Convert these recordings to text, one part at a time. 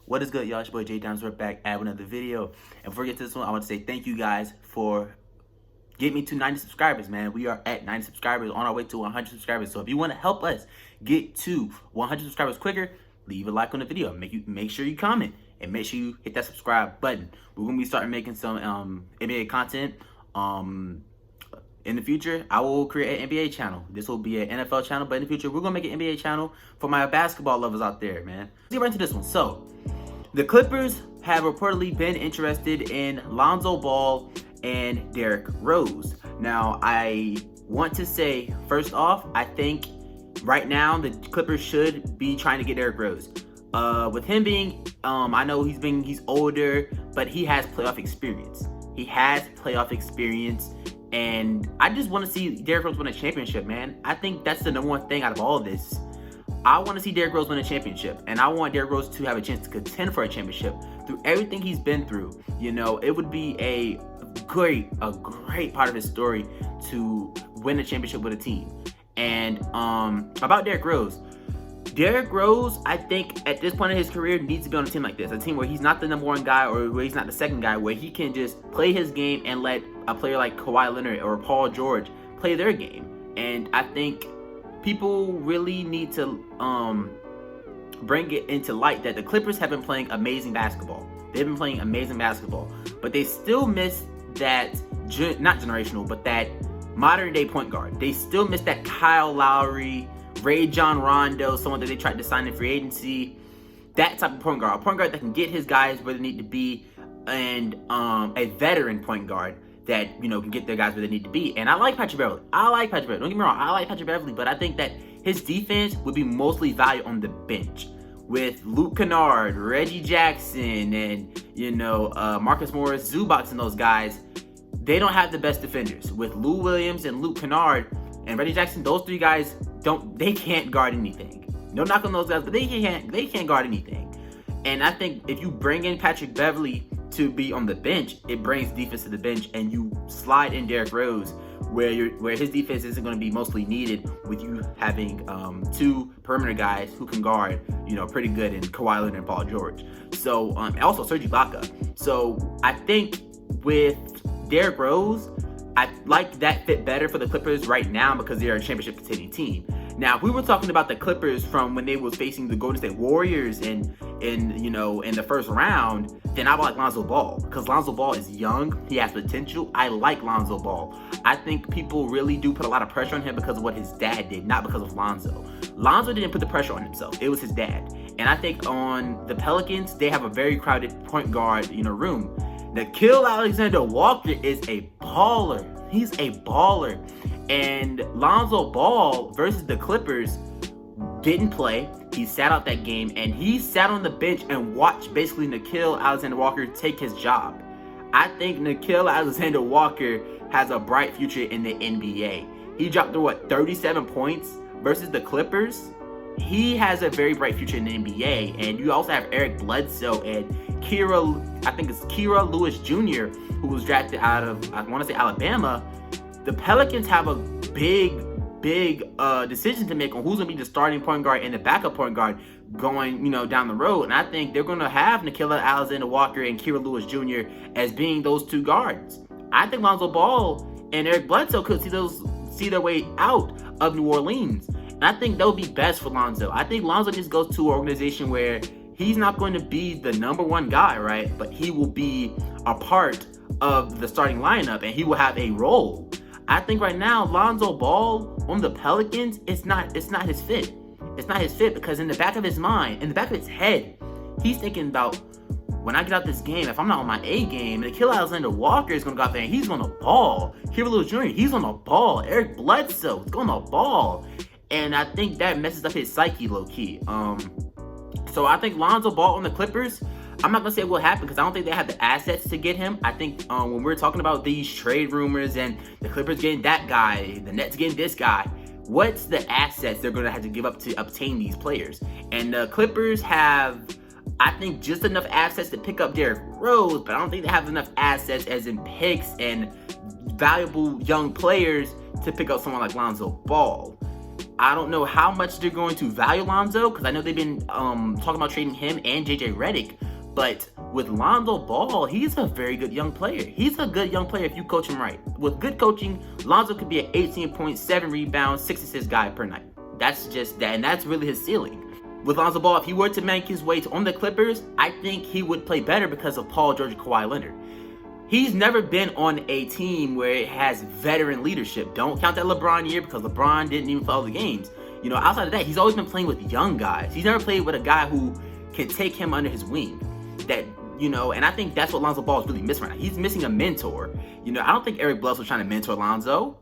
What is good, y'all? It's your boy Jay Dimes. We're back at another video. And before we get to this one, I want to say thank you guys for getting me to 90 subscribers, man. We are at 90 subscribers, on our way to 100 subscribers. So if you want to help us get to 100 subscribers quicker, leave a like on the video. Make sure you comment and make sure you hit that subscribe button. We're gonna be starting making some NBA content. In the future, I will create an NBA channel. This will be an NFL channel, but in the future, we're gonna make an NBA channel for my basketball lovers out there, man. Let's get right into this one. So, the Clippers have reportedly been interested in Lonzo Ball and Derrick Rose. Now, I want to say, first off, I think right now the Clippers should be trying to get Derrick Rose. With him being, I know he's older, but he has playoff experience. And I just want to see Derrick Rose win a championship, man. I think that's the number one thing out of all of this. I want to see Derrick Rose win a championship, and I want Derrick Rose to have a chance to contend for a championship through everything he's been through. You know, it would be a great part of his story to win a championship with a team. And about Derrick Rose, I think at this point in his career needs to be on a team like this, a team where he's not the number one guy or where he's not the second guy, where he can just play his game and let a player like Kawhi Leonard or Paul George play their game. And I think people really need to bring it into light that the Clippers have been playing amazing basketball. They've been playing amazing basketball, but they still miss that, not generational, but that modern day point guard. They still miss that Kyle Lowry, Rajon Rondo, someone that they tried to sign in free agency. That type of point guard. A point guard that can get his guys where they need to be, and a veteran point guard that, you know, can get their guys where they need to be. And I like Patrick Beverley. Don't get me wrong, I like Patrick Beverley, but I think that his defense would be mostly valued on the bench. With Luke Kennard, Reggie Jackson, and, you know, Marcus Morris, Zubac, and those guys, they don't have the best defenders. With Lou Williams and Luke Kennard and Reggie Jackson, those three guys they can't guard anything. No knock on those guys, but they can't guard anything. And I think if you bring in Patrick Beverley to be on the bench, it brings defense to the bench, and you slide in Derrick Rose where his defense isn't going to be mostly needed, with you having two perimeter guys who can guard, you know, pretty good in Kawhi Leonard and Paul George. So also Serge Ibaka. So I think with Derrick Rose, I like that fit better for the Clippers right now because they're a championship contending team. Now, if we were talking about the Clippers from when they was facing the Golden State Warriors in the first round, then I would like Lonzo Ball, because Lonzo Ball is young, he has potential. I like Lonzo Ball. I think people really do put a lot of pressure on him because of what his dad did, not because of Lonzo. Lonzo didn't put the pressure on himself. It was his dad. And I think on the Pelicans, they have a very crowded point guard, room. Nickeil Alexander-Walker is a baller. He's a baller. And Lonzo Ball versus the Clippers didn't play. He sat out that game, and he sat on the bench and watched basically Nickeil Alexander-Walker take his job. I think Nickeil Alexander-Walker has a bright future in the NBA. He dropped 37 points versus the Clippers. He has a very bright future in the NBA. And you also have Eric Bledsoe and Kira Lewis Jr., who was drafted out of, I want to say, Alabama. The Pelicans have a big decision to make on who's going to be the starting point guard and the backup point guard going, down the road. And I think they're going to have Nickeil Alexander-Walker and Kira Lewis Jr. as being those two guards. I think Lonzo Ball and Eric Bledsoe could see their way out of New Orleans. And I think that would be best for Lonzo. I think Lonzo just goes to an organization where he's not going to be the number one guy, right? But he will be a part of the starting lineup, and he will have a role. I think right now, Lonzo Ball on the Pelicans, it's not his fit. It's not his fit because in the back of his mind, in the back of his head, he's thinking about, when I get out this game, if I'm not on my A game, Nickeil Alexander-Walker is going to go out there and he's going to ball. Kira Lewis Jr., he's going to ball. Eric Bledsoe is going to ball. And I think that messes up his psyche low-key. So I think Lonzo Ball on the Clippers, I'm not going to say it will happen because I don't think they have the assets to get him. I think when we're talking about these trade rumors and the Clippers getting that guy, the Nets getting this guy, what's the assets they're going to have to give up to obtain these players? And the Clippers have, I think, just enough assets to pick up Derrick Rose, but I don't think they have enough assets as in picks and valuable young players to pick up someone like Lonzo Ball. I don't know how much they're going to value Lonzo, because I know they've been talking about trading him and JJ Redick. But with Lonzo Ball, he's a very good young player. He's a good young player if you coach him right. With good coaching, Lonzo could be an 18.7 rebounds, 6 assists guy per night. That's just that, and that's really his ceiling. With Lonzo Ball, if he were to make his way on the Clippers, I think he would play better because of Paul George and Kawhi Leonard. He's never been on a team where it has veteran leadership. Don't count that LeBron year, because LeBron didn't even follow the games. You know, outside of that, he's always been playing with young guys. He's never played with a guy who can take him under his wing. That, you know, and I think that's what Lonzo Ball is really missing right now. He's missing a mentor. You know, I don't think Eric Bledsoe was trying to mentor Lonzo.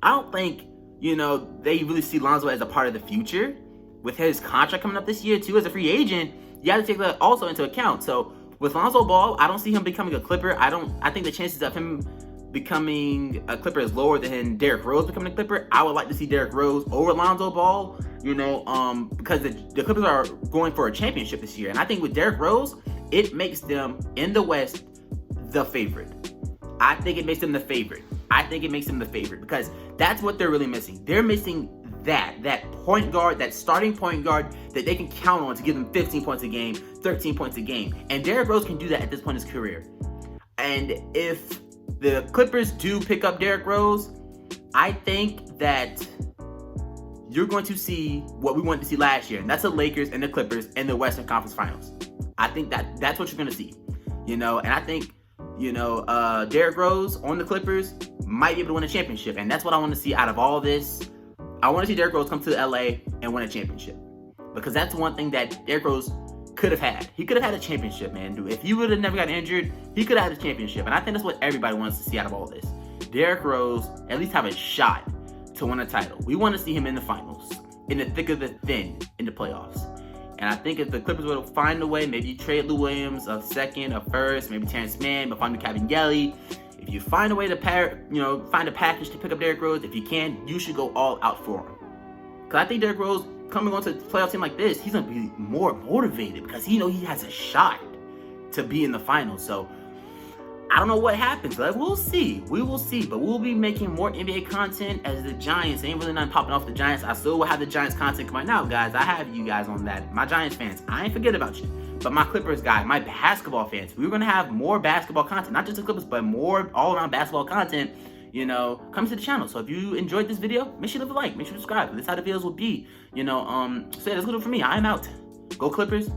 I don't think, you know, they really see Lonzo as a part of the future. With his contract coming up this year, too, as a free agent, you have to take that also into account. So, with Lonzo Ball, I don't see him becoming a Clipper. I think the chances of him becoming a Clipper is lower than Derrick Rose becoming a Clipper. I would like to see Derrick Rose over Lonzo Ball, you know, because the Clippers are going for a championship this year. And I think with Derrick Rose, it makes them, in the West, the favorite. I think it makes them the favorite. Because that's what they're really missing. They're missing that point guard, that starting point guard that they can count on to give them 15 points a game, 13 points a game. And Derrick Rose can do that at this point in his career. And if the Clippers do pick up Derrick Rose, I think that you're going to see what we wanted to see last year. And that's the Lakers and the Clippers in the Western Conference Finals. I think that's what you're going to see. You know, and I think, you know, Derrick Rose on the Clippers might be able to win a championship. And that's what I want to see out of all this. I want to see Derrick Rose come to LA and win a championship, because that's one thing that Derrick Rose could have had. He could have had a championship, man. Dude, if he would have never got injured, he could have had a championship. And I think that's what everybody wants to see out of all this. Derrick Rose at least have a shot to win a title. We want to see him in the finals, in the thick of the thin, in the playoffs. And I think if the Clippers were to find a way, maybe trade Lou Williams a second, a first, maybe Terrence Mann, but find Kevin Yelly. If you find a way to find a package to pick up Derrick Rose, if you can, you should go all out for him. Because I think Derrick Rose, coming onto a playoff team like this, he's going to be more motivated because he knows he has a shot to be in the finals. So, I don't know what happens, but we'll see. We will see. But we'll be making more NBA content as the Giants. Ain't really nothing popping off the Giants. I still will have the Giants content coming out, guys. I have you guys on that. My Giants fans, I ain't forget about you. But my Clippers guys, my basketball fans, we're going to have more basketball content. Not just the Clippers, but more all-around basketball content, you know, come to the channel. So if you enjoyed this video, make sure to leave a like. Make sure to subscribe. This is how the videos will be. You know, so yeah, that's good for me. I am out. Go Clippers.